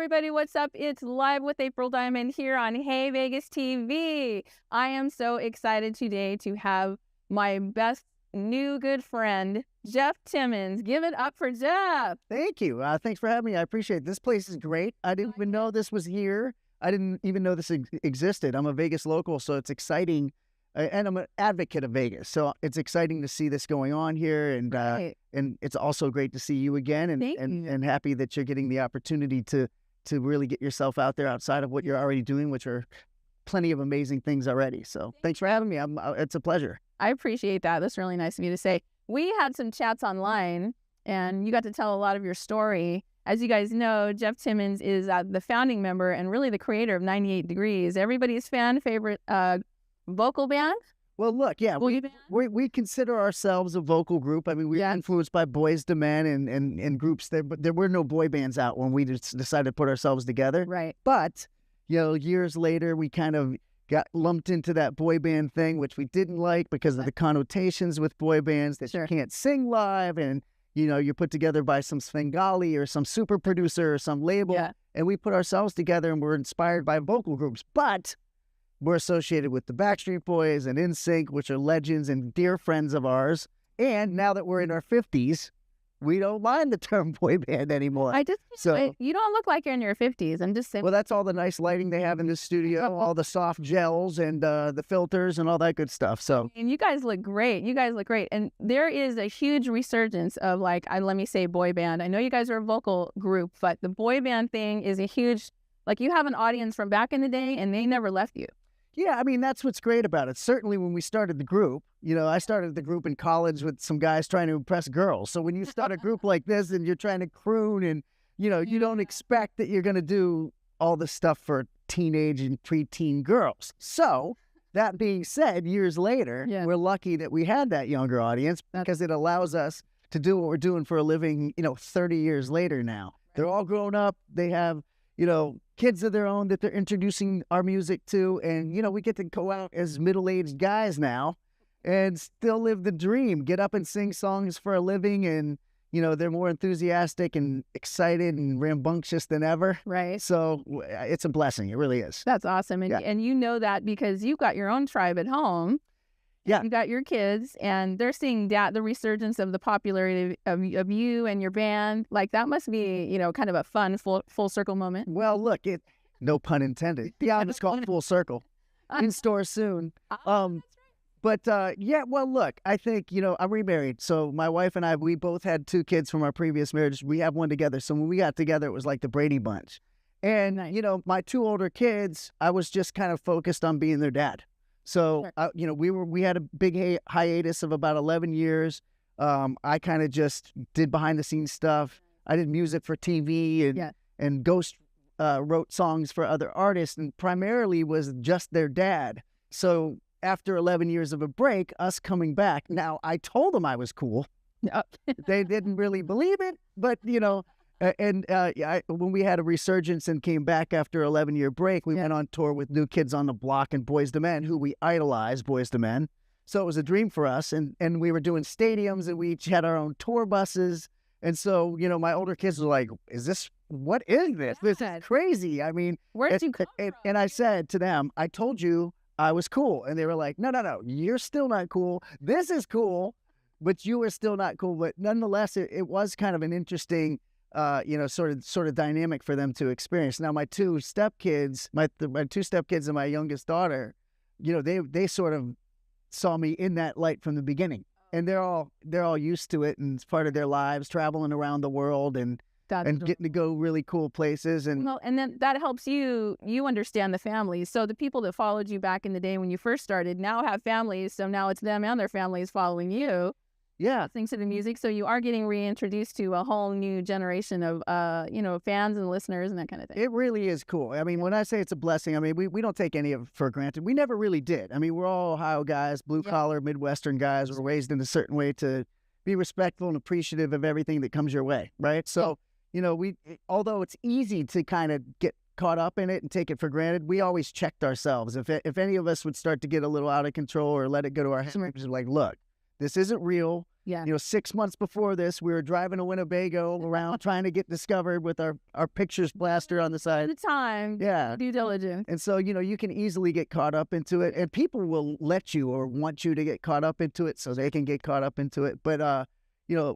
everybody, what's up? It's Live with April Diamond here on Hey Vegas TV. I am so excited today to have my best new good friend, Jeff Timmons. Give it up for Jeff. Thank you. Thanks for having me. I appreciate it. This place is great. I didn't even know this was here. I didn't even know this existed. I'm a Vegas local, so it's exciting. And I'm an advocate of Vegas, so it's exciting to see this going on here, and and it's also great to see you again, and happy that you're getting the opportunity to really get yourself out there outside of what you're already doing, which are plenty of amazing things already. So thanks for having me. It's a pleasure. I appreciate that. That's really nice of you to say. We had some chats online, and you got to tell a lot of your story. As you guys know, Jeff Timmons is the founding member and really the creator of 98 Degrees, everybody's fan favorite vocal band. Well, look, yeah, we consider ourselves a vocal group. I mean, we're influenced by Boys to Men and groups there, but there were no boy bands out when we decided to put ourselves together. Right. But, you know, years later, we kind of got lumped into that boy band thing, which we didn't like because of the connotations with boy bands that you can't sing live, and, you know, you're put together by some Svengali or some super producer or some label. Yeah. And we put ourselves together and we're inspired by vocal groups. But we're associated with the Backstreet Boys and NSYNC, which are legends and dear friends of ours. And now that we're in our 50s, we don't mind the term boy band anymore. You don't look like you're in your 50s. I'm just saying. Well, that's all the nice lighting they have in the studio, all the soft gels and the filters and all that good stuff. So, and you guys look great. You guys look great. And there is a huge resurgence of, like, let me say boy band. I know you guys are a vocal group, but the boy band thing is a huge, like, you have an audience from back in the day and they never left you. Yeah, I mean, that's what's great about it. Certainly when we started the group, you know, I started the group in college with some guys trying to impress girls. So when you start a group like this and you're trying to croon and, you know, you don't expect that you're going to do all the stuff for teenage and preteen girls. So that being said, years later, we're lucky that we had that younger audience because it allows us to do what we're doing for a living, you know, 30 years later now. They're all grown up. They have, you know, kids of their own that they're introducing our music to. And, you know, we get to go out as middle-aged guys now and still live the dream, get up and sing songs for a living. And, you know, they're more enthusiastic and excited and rambunctious than ever. Right. So it's a blessing. It really is. That's awesome. And, and you know that because you've got your own tribe at home. Yeah. You got your kids, and they're seeing the resurgence of the popularity of you and your band. Like, that must be, you know, kind of a fun full circle moment. Well, look, no pun intended. Yeah, it's called Full Circle. In store soon. But yeah, well, look, I think, you know, I'm remarried. So my wife and I, we both had 2 kids from our previous marriage. We have one together. So when we got together, it was like the Brady Bunch. And, you know, my 2 older kids, I was just kind of focused on being their dad. So, you know, we had a big hiatus of about 11 years. I kind of just did behind the scenes stuff. I did music for TV and ghost wrote songs for other artists, and primarily was just their dad. So after 11 years of a break, us coming back, now I told them I was cool. They didn't really believe it, but, you know, when we had a resurgence and came back after 11-year break, we went on tour with New Kids on the Block and Boys to Men, who we idolize, Boys to Men. So it was a dream for us, and we were doing stadiums, and we each had our own tour buses. And so, you know, my older kids were like, what is this? This is crazy. I mean, where'd you come from? And I said to them, I told you I was cool. And they were like, no, you're still not cool. This is cool, but you are still not cool. But nonetheless, it was kind of an interesting you know, sort of dynamic for them to experience. Now, my 2 stepkids, my 2 stepkids and my youngest daughter, you know, they sort of saw me in that light from the beginning, and they're all used to it, and it's part of their lives, traveling around the world and getting to go really cool places. And and then that helps you understand the families. So the people that followed you back in the day when you first started now have families. So now it's them and their families following you. Yeah, listening to the music, so you are getting reintroduced to a whole new generation of, you know, fans and listeners and that kind of thing. It really is cool. I mean, when I say it's a blessing, I mean, we don't take any of it for granted. We never really did. I mean, we're all Ohio guys, blue-collar, Midwestern guys. We're raised in a certain way to be respectful and appreciative of everything that comes your way, right? So, you know, although it's easy to kind of get caught up in it and take it for granted, we always checked ourselves. If any of us would start to get a little out of control or let it go to our heads, we're like, look, This isn't real. Yeah. 6 months before this, we were driving to Winnebago around trying to get discovered with our pictures plastered on the side. At the time. Yeah. Due diligence. And so, you can easily get caught up into it, and people will let you or want you to get caught up into it so they can get caught up into it. But,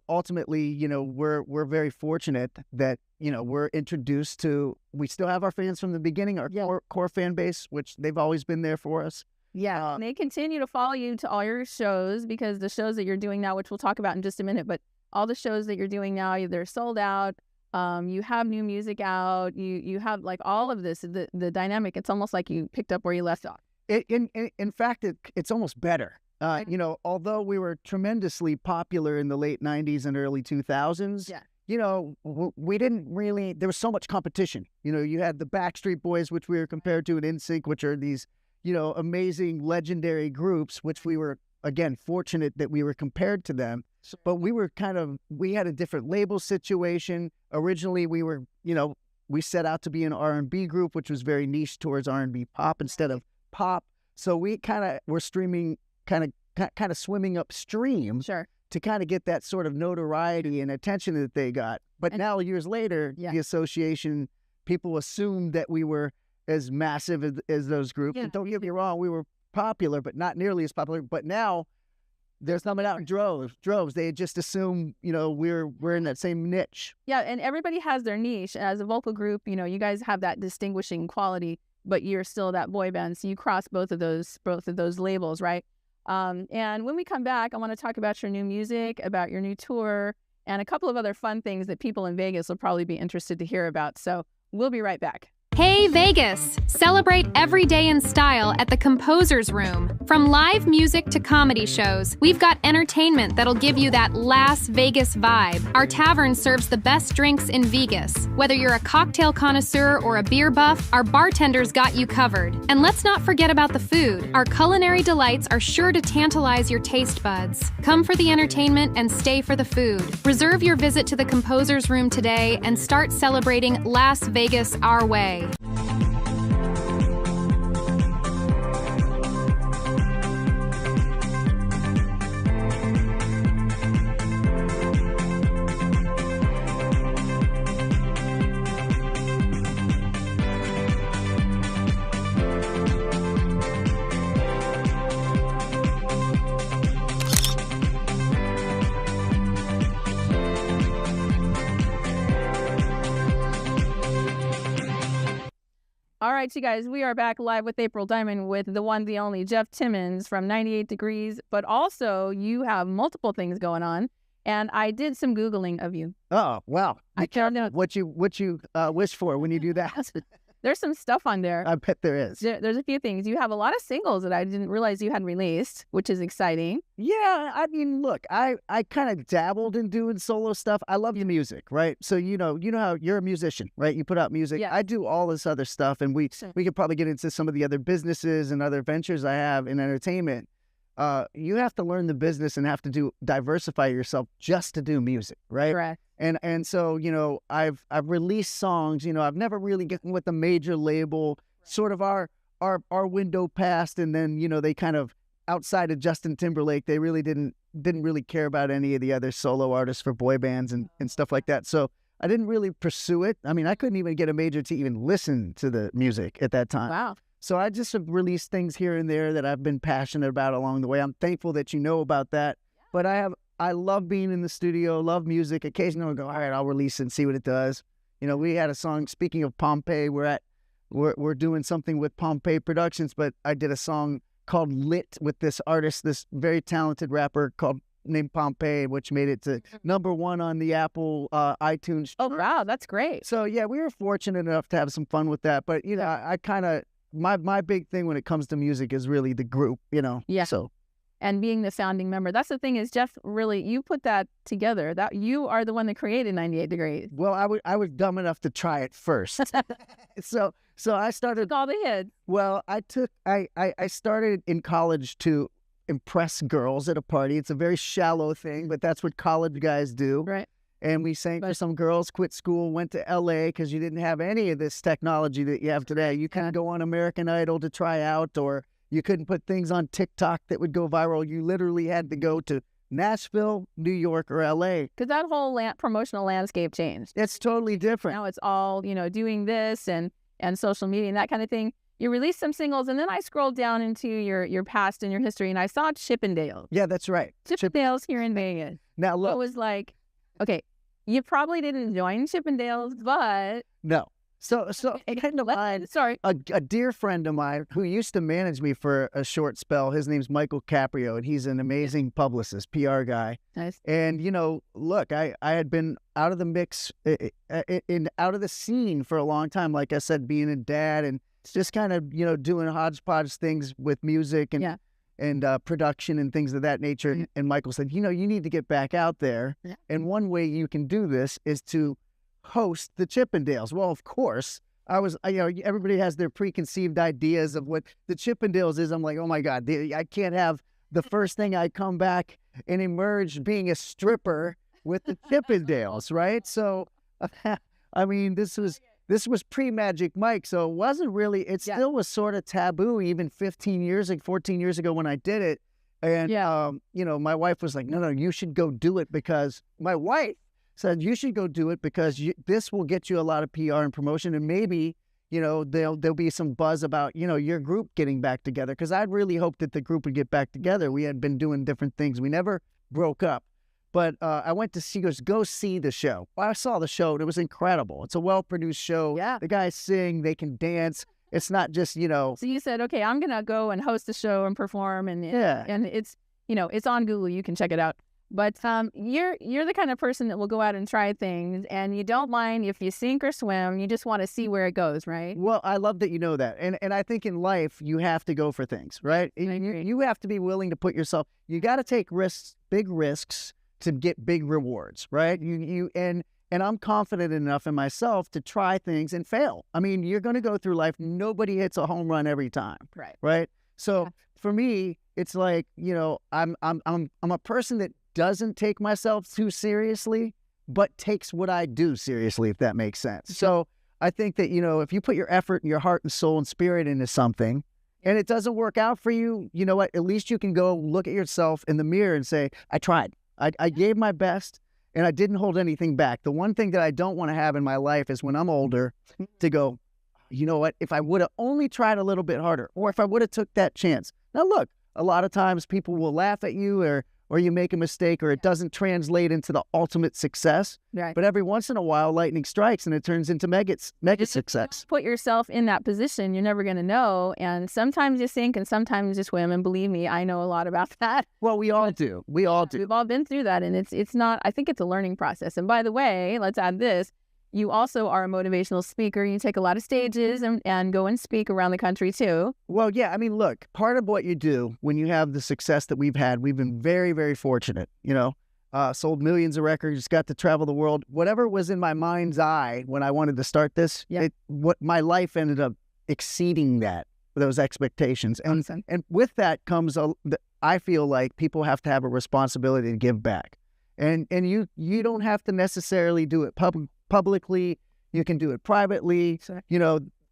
ultimately, we're very fortunate that, we're introduced to, we still have our fans from the beginning, our core fan base, which they've always been there for us. Yeah, and they continue to follow you to all your shows, because the shows that you're doing now, which we'll talk about in just a minute, but all the shows that you're doing now, they're sold out. You have new music out. You have like all of this, the dynamic. It's almost like you picked up where you left off. In fact, it's almost better. Although we were tremendously popular in the late 90s and early 2000s, we didn't really, there was so much competition. You had the Backstreet Boys, which we were compared to, and NSYNC, which are these amazing, legendary groups, which we were, again, fortunate that we were compared to them. But we had a different label situation. Originally, we set out to be an R&B group, which was very niche towards R&B pop instead of pop. So we were streaming, kind of swimming upstream to kind of get that sort of notoriety and attention that they got. But now, years later, the association, people assumed that we were as massive as those groups. And don't get me wrong, we were popular, but not nearly as popular. But now they're coming out in droves. They just assume, we're in that same niche. Yeah, and everybody has their niche. As a vocal group, you guys have that distinguishing quality, but you're still that boy band. So you cross both of those labels, right? And when we come back, I want to talk about your new music, about your new tour, and a couple of other fun things that people in Vegas will probably be interested to hear about. So we'll be right back. Hey Vegas! Celebrate every day in style at the Composer's Room. From live music to comedy shows, we've got entertainment that'll give you that Las Vegas vibe. Our tavern serves the best drinks in Vegas. Whether you're a cocktail connoisseur or a beer buff, our bartenders got you covered. And let's not forget about the food. Our culinary delights are sure to tantalize your taste buds. Come for the entertainment and stay for the food. Reserve your visit to the Composer's Room today and start celebrating Las Vegas our way. All right, you guys, we are back live with April Diamond with the one, the only Jeff Timmons from 98 Degrees. But also, you have multiple things going on, and I did some Googling of you. Oh, wow. I can't know what you wish for when you do that. There's some stuff on there. I bet there is. There's a few things. You have a lot of singles that I didn't realize you had released, which is exciting. Yeah, I mean, look, I kind of dabbled in doing solo stuff. I love the music, right? So you know how you're a musician, right? You put out music. Yeah. I do all this other stuff, and we could probably get into some of the other businesses and other ventures I have in entertainment. You have to learn the business and have to diversify yourself just to do music, right? Correct. And so, I've released songs, I've never really gotten with a major label, sort of our window passed, and then, they kind of, outside of Justin Timberlake, they really didn't really care about any of the other solo artists for boy bands and stuff like that. So I didn't really pursue it. I mean, I couldn't even get a major to even listen to the music at that time. Wow. So I just have released things here and there that I've been passionate about along the way. I'm thankful that you know about that. But I love being in the studio, love music. Occasionally I'll go, all right, I'll release it and see what it does. We had a song, speaking of Pompeii, we're doing something with Pompeii Productions, but I did a song called Lit with this artist, this very talented rapper named Pompeii, which made it to #1 on the Apple iTunes. Oh, wow, that's great. So yeah, we were fortunate enough to have some fun with that. But I kind of, my big thing when it comes to music is really the group, Yeah. So. And being the founding member. That's the thing is, Jeff, really, you put that together. That you are the one that created 98 Degrees. Well, I was dumb enough to try it first. So I started. Took all the hits. Well, I started in college to impress girls at a party. It's a very shallow thing, but that's what college guys do. Right. And we sang for some girls, quit school, went to LA because you didn't have any of this technology that you have today. You couldn't go on American Idol to try out, or you couldn't put things on TikTok that would go viral. You literally had to go to Nashville, New York, or LA. Because that whole promotional landscape changed. It's totally different. Now it's all, doing this and social media and that kind of thing. You released some singles, and then I scrolled down into your past and your history, and I saw Chippendales. Yeah, that's right. Chippendales here in Vegas. Now, look. It was like, okay, you probably didn't join Chippendales, but... No. So a dear friend of mine who used to manage me for a short spell, his name's Michael Caprio, and he's an amazing publicist, PR guy. Nice. And, look, I had been out of the mix, out of the scene for a long time, like I said, being a dad and just kind of, doing hodgepodge things with music and production and things of that nature. Yeah. And Michael said, you need to get back out there. Yeah. And one way you can do this is to host the Chippendales. Well, of course, I was, everybody has their preconceived ideas of what the Chippendales is. I'm like, oh my God, I can't have the first thing I come back and emerge being a stripper with the Chippendales, right? So, I mean, this was pre-Magic Mike, so it wasn't really, still was sort of taboo even 14 years ago when I did it. And, my wife was like, no, you should go do it, because my wife said, you should go do it because this will get you a lot of PR and promotion, and maybe, there'll be some buzz about, your group getting back together, because I'd really hoped that the group would get back together. We had been doing different things. We never broke up. But I went to go see the show. I saw the show, and it was incredible. It's a well-produced show. Yeah. The guys sing, they can dance. It's not just, So you said, okay, I'm going to go and host the show and perform. And it's, it's on Google. You can check it out. But you're the kind of person that will go out and try things, and you don't mind if you sink or swim. You just want to see where it goes, right? Well, I love that you know that. And I think in life, you have to go for things, right? You have to be willing to put yourself, you got to take risks, big risks, to get big rewards, right? And I'm confident enough in myself to try things and fail. I mean, you're going to go through life. Nobody hits a home run every time, right? So for me, it's like, I'm a person that doesn't take myself too seriously, but takes what I do seriously, if that makes sense. So I think that, if you put your effort and your heart and soul and spirit into something, and it doesn't work out for you, you know what? At least you can go look at yourself in the mirror and say, I tried. I gave my best, and I didn't hold anything back. The one thing that I don't want to have in my life is when I'm older to go, you know what, if I would have only tried a little bit harder, or if I would have took that chance. Now, look, a lot of times people will laugh at you, or you make a mistake, or it doesn't translate into the ultimate success. Right. But every once in a while, lightning strikes, and it turns into mega success. Put yourself in that position, you're never going to know. And sometimes you sink and sometimes you swim. And believe me, I know a lot about that. Well, we all do. We all do. We've all been through that. And it's not, I think it's a learning process. And by the way, let's add this. You also are a motivational speaker. You take a lot of stages and go and speak around the country too. Well, yeah. I mean, look, part of what you do when you have the success that we've had, we've been very, very fortunate, sold millions of records, got to travel the world. Whatever was in my mind's eye when I wanted to start this, my life ended up exceeding those expectations. Awesome. And with that comes, I feel like people have to have a responsibility to give back. And you don't have to necessarily do it publicly. You can do it privately. Sure.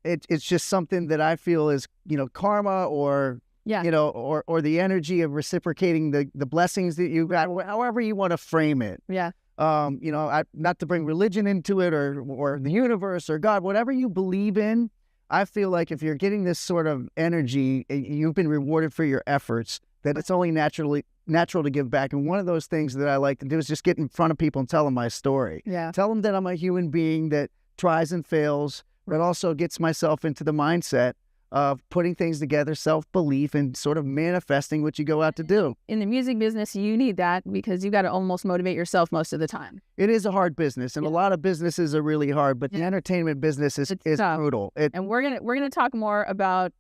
It's just something that I feel is, karma or the energy of reciprocating the blessings that you got, however you want to frame it. Yeah. Not to bring religion into it or the universe or God, whatever you believe in. I feel like if you're getting this sort of energy, you've been rewarded for your efforts, that it's only natural to give back. And one of those things that I like to do is just get in front of people and tell them my story. Yeah. Tell them that I'm a human being that tries and fails, but also gets myself into the mindset of putting things together, self-belief, and sort of manifesting what you go out to do. In the music business, you need that because you got to almost motivate yourself most of the time. It is a hard business, and a lot of businesses are really hard, but the entertainment business is brutal. And we're gonna talk more about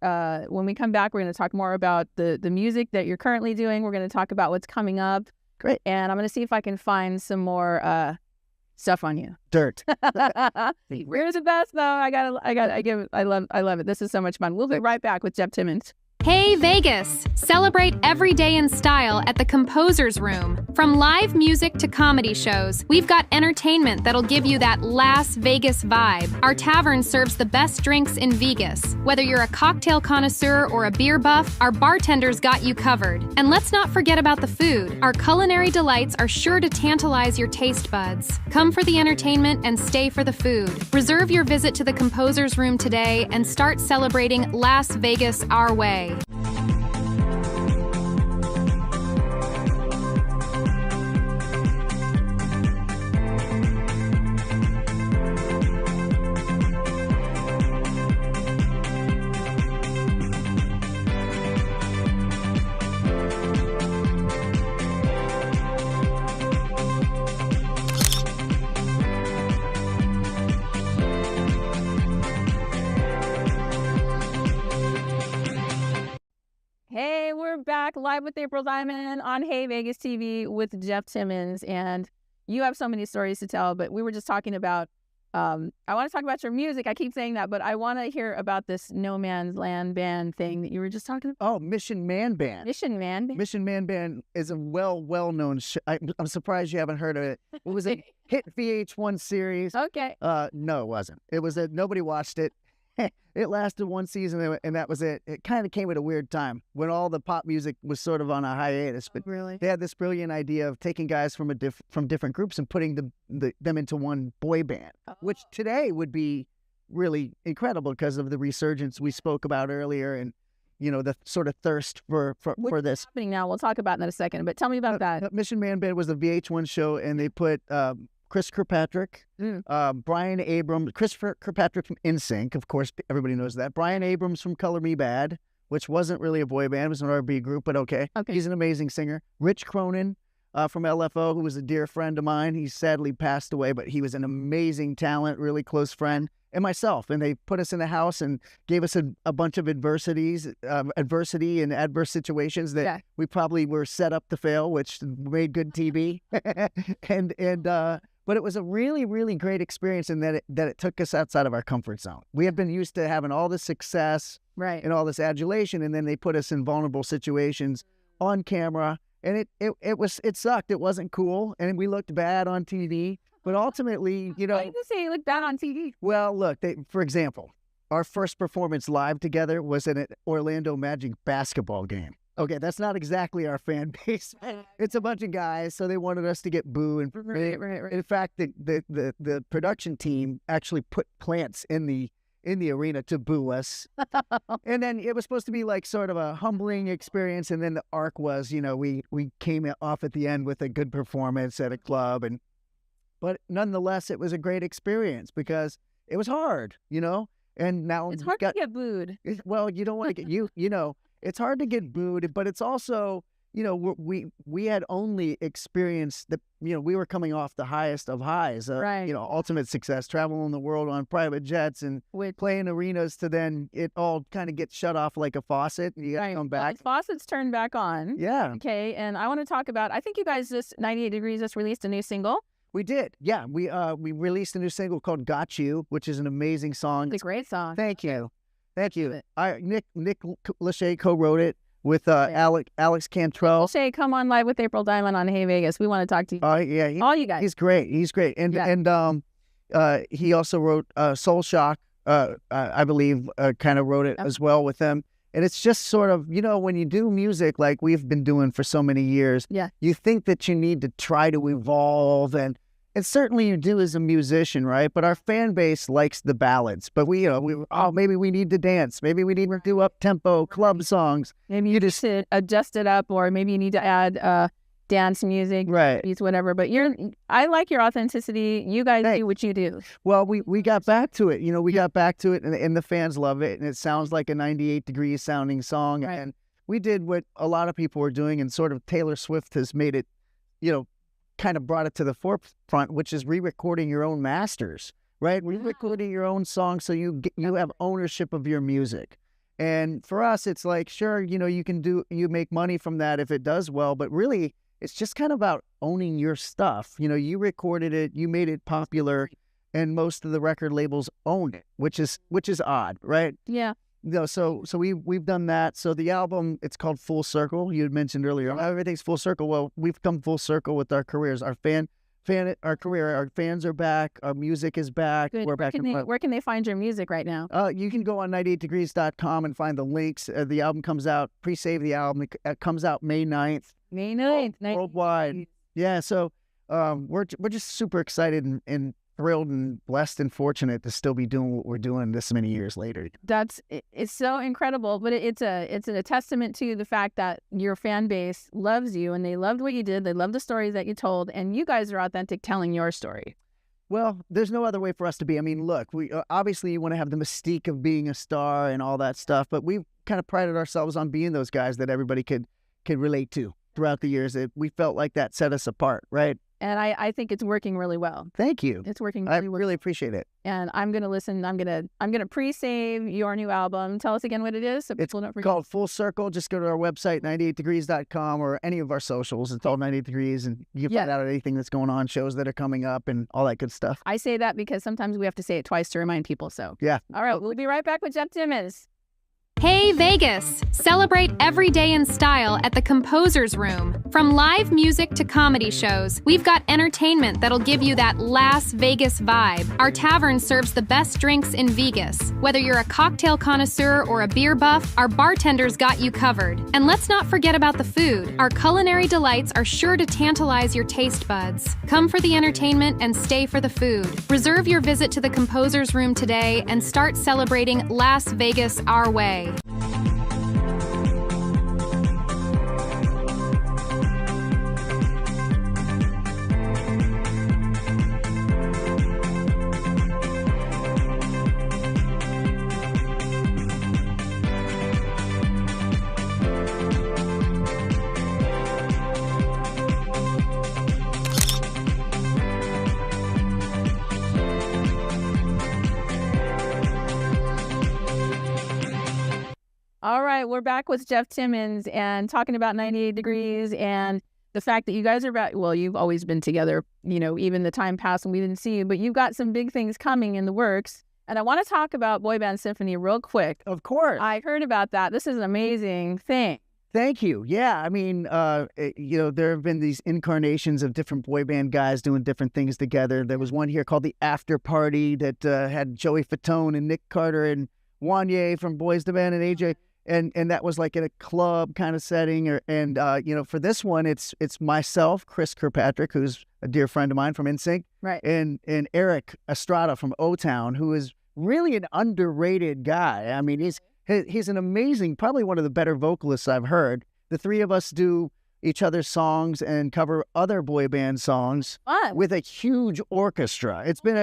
when we come back. We're gonna talk more about the music that you're currently doing. We're gonna talk about what's coming up. Great. And I'm gonna see if I can find some more stuff on you. Dirt. We're the best though. I love it. This is so much fun. We'll be right back with Jeff Timmons. Hey Vegas! Celebrate every day in style at the Composer's Room. From live music to comedy shows, we've got entertainment that'll give you that Las Vegas vibe. Our tavern serves the best drinks in Vegas. Whether you're a cocktail connoisseur or a beer buff, our bartenders got you covered. And let's not forget about the food. Our culinary delights are sure to tantalize your taste buds. Come for the entertainment and stay for the food. Reserve your visit to the Composer's Room today and start celebrating Las Vegas our way. Hey, we're back live with April Diamond on Hey Vegas TV with Jeff Timmons, and you have so many stories to tell, but we were just talking about, I want to talk about your music. I keep saying that, but I want to hear about this No Man's Land band thing that you were just talking about. Oh, Mission Man Band. Mission Man Band? Mission Man Band is a well-known I'm surprised you haven't heard of it. It was a hit VH1 series. Okay. No, it wasn't. It was nobody watched it. It lasted one season, and that was it. It kind of came at a weird time when all the pop music was sort of on a hiatus. But really? They had this brilliant idea of taking guys from from different groups and putting them into one boy band, which today would be really incredible because of the resurgence we spoke about earlier, and the sort of thirst for this. Happening now. We'll talk about that in a second. But tell me about that. Mission Man Band was a VH1 show, and they put Chris Kirkpatrick, Brian Abrams, Chris Kirkpatrick from NSYNC, of course, everybody knows that. Brian Abrams from Color Me Bad, which wasn't really a boy band, it was an R&B group, but okay. He's an amazing singer. Rich Cronin from LFO, who was a dear friend of mine. He sadly passed away, but he was an amazing talent, really close friend. And myself, and they put us in a house and gave us a bunch of adversity and adverse situations that we probably were set up to fail, which made good TV. But it was a really, really great experience in that it took us outside of our comfort zone. We have been used to having all this success and all this adulation, and then they put us in vulnerable situations on camera, and it sucked. It wasn't cool, and we looked bad on TV. But ultimately, Why did you say you looked bad on TV? Well, look, for example, our first performance live together was in an Orlando Magic basketball game. Okay, that's not exactly our fan base. It's a bunch of guys, so they wanted us to get boo. And Right. in fact, the production team actually put plants in the arena to boo us. And then it was supposed to be like sort of a humbling experience. And then the arc was, we came off at the end with a good performance at a club, but nonetheless, it was a great experience because it was hard, And now it's hard to get booed. Well, you don't want to get it's hard to get booed, but it's also, we had only experienced we were coming off the highest of highs, ultimate success, traveling the world on private jets and playing arenas to then it all kind of gets shut off like a faucet and you got to come back. Well, the faucet's turned back on. Yeah. Okay. And I want to talk about, I think you guys 98 Degrees just released a new single. We did. Yeah. We released a new single called Got You, which is an amazing song. It's a great song. Thank you. Nick Lachey co-wrote it with Alex Cantrell. Lachey, come on live with April Diamond on Hey Vegas. We want to talk to you. Yeah. All you guys. He's great. And he also wrote Soul Shock, I believe, kind of wrote it as well with them. And it's just sort of, when you do music like we've been doing for so many years, you think that you need to try to evolve, and certainly you do as a musician, right? But our fan base likes the ballads. But maybe we need to dance. Maybe we need to do up-tempo club songs. Maybe you just adjust it up, or maybe you need to add dance music, beats, whatever. But I like your authenticity. You guys do what you do. Well, we got back to it. We got back to it, and the fans love it, and it sounds like a 98 Degrees sounding song. Right. And we did what a lot of people were doing, and sort of Taylor Swift has made it, kind of brought it to the forefront, which is re-recording your own masters, right? Re-recording your own songs so you have ownership of your music. And for us, it's like, sure, you make money from that if it does well, but really it's just kind of about owning your stuff. You recorded it, you made it popular, and most of the record labels own it, which is odd, right? Yeah. So we've done that. So the album, it's called Full Circle. You had mentioned earlier, everything's full circle. Well, we've come full circle with our careers. Our fans are back. Our music is back. Good. We're back. Where can they find your music right now? You can go on 98degrees.com and find the links. The album comes out. Pre-save the album. It comes out May 9th. May 9th. Worldwide. Yeah. So we're just super excited and thrilled and blessed and fortunate to still be doing what we're doing this many years later. It's so incredible, but it's a testament to the fact that your fan base loves you and they loved what you did. They love the stories that you told, and you guys are authentic telling your story. Well, there's no other way for us to be. I mean, look, we obviously you want to have the mystique of being a star and all that stuff, but we've kind of prided ourselves on being those guys that everybody could relate to throughout the years. We felt like that set us apart, right? And I think it's working really well. Thank you. It's working really well. I really appreciate it. And I'm gonna listen. I'm gonna pre-save your new album. Tell us again what it is, so people don't forget. It's called Full Circle. Just go to our website, 98degrees.com, or any of our socials. It's all 98 Degrees, and you can find out anything that's going on, shows that are coming up, and all that good stuff. I say that because sometimes we have to say it twice to remind people. So yeah. All right, we'll be right back with Jeff Timmons. Hey Vegas! Celebrate every day in style at the Composer's Room. From live music to comedy shows, we've got entertainment that'll give you that Las Vegas vibe. Our tavern serves the best drinks in Vegas. Whether you're a cocktail connoisseur or a beer buff, our bartenders got you covered. And let's not forget about the food. Our culinary delights are sure to tantalize your taste buds. Come for the entertainment and stay for the food. Reserve your visit to the Composer's Room today and start celebrating Las Vegas our way. All right, we're back with Jeff Timmons and talking about 98 Degrees and the fact that you guys are back. Well, you've always been together, even the time passed and we didn't see you, but you've got some big things coming in the works. And I want to talk about Boy Band Symphony real quick. Of course. I heard about that. This is an amazing thing. Thank you. Yeah, I mean, there have been these incarnations of different boy band guys doing different things together. There was one here called The After Party that had Joey Fatone and Nick Carter and Wanye from Boys II Men and AJ. And that was like in a club kind of setting. For this one, it's myself, Chris Kirkpatrick, who's a dear friend of mine from NSYNC, right? And Eric Estrada from O-Town, who is really an underrated guy. I mean, he's an amazing, probably one of the better vocalists I've heard. The three of us do each other's songs and cover other boy band songs with a huge orchestra. It's been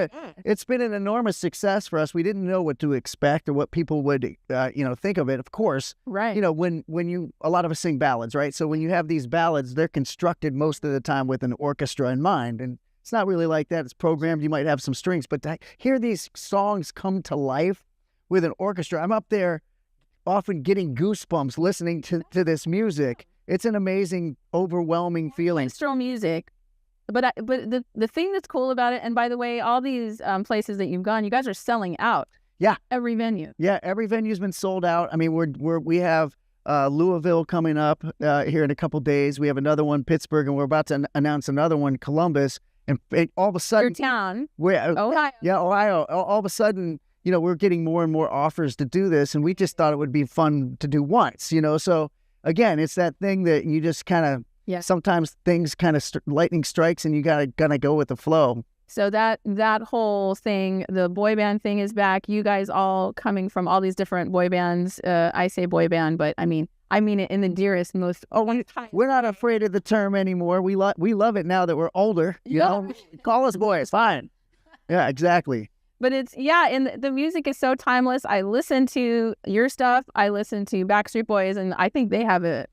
an enormous success for us. We didn't know what to expect or what people would think of it. Of course, right. When a lot of us sing ballads, right? So when you have these ballads, they're constructed most of the time with an orchestra in mind, and it's not really like that. It's programmed. You might have some strings, but to hear these songs come to life with an orchestra, I'm up there often getting goosebumps listening to this music. It's an amazing, overwhelming feeling. Orchestral music, but the thing that's cool about it, and by the way, all these places that you've gone, you guys are selling out. Yeah, every venue. Yeah, every venue's been sold out. I mean, we have Louisville coming up here in a couple days. We have another one, Pittsburgh, and we're about to announce another one, Columbus. And all of a sudden, your town, Ohio. Yeah, Ohio. All of a sudden, we're getting more and more offers to do this, and we just thought it would be fun to do once. So. Again, it's that thing that you just kind of, sometimes things kind of lightning strikes and you gotta go with the flow. So that whole thing, the boy band thing is back. You guys all coming from all these different boy bands. I say boy band, but I mean it in the dearest, most. We're not afraid of the term anymore. We love it now that we're older. You know, call us boys, fine. Yeah, exactly. But and the music is so timeless. I listen to your stuff. I listen to Backstreet Boys, and I think they have a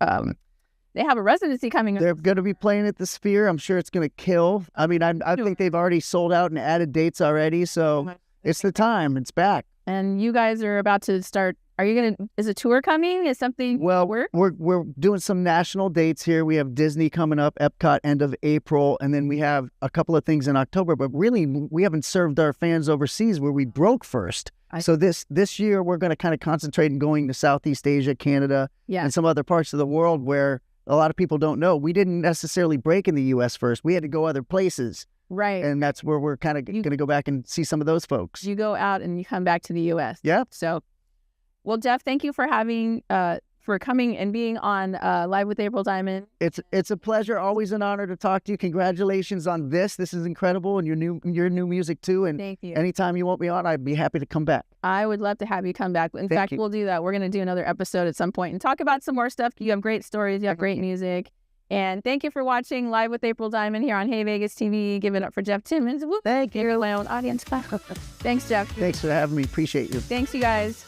residency coming up. They're going to be playing at the Sphere. I'm sure it's going to kill. I mean, I think they've already sold out and added dates already. So it's the time. It's back. And you guys are about to start Are you gonna? Is a tour coming? Is something? Well, we're doing some national dates here. We have Disney coming up, Epcot end of April, and then we have a couple of things in October. But really, we haven't served our fans overseas where we broke first. So this year we're going to kind of concentrate on going to Southeast Asia, Canada, and some other parts of the world where a lot of people don't know. We didn't necessarily break in the U.S. first. We had to go other places. Right. And that's where we're kind of going to go back and see some of those folks. You go out and you come back to the U.S. Yeah. So, well, Jeff, thank you for for coming and being on Live with April Diamond. It's a pleasure. Always an honor to talk to you. Congratulations on this. This is incredible, and your new music too. And thank you. Anytime you want me on, I'd be happy to come back. I would love to have you come back. In fact, we'll do that. We're going to do another episode at some point and talk about some more stuff. You have great stories. You have great music. And thank you for watching Live with April Diamond here on Hey Vegas TV. Give it up for Jeff Timmons. Whoop. Thank you. You're my own audience. Thanks, Jeff. Thanks for having me. Appreciate you. Thanks, you guys.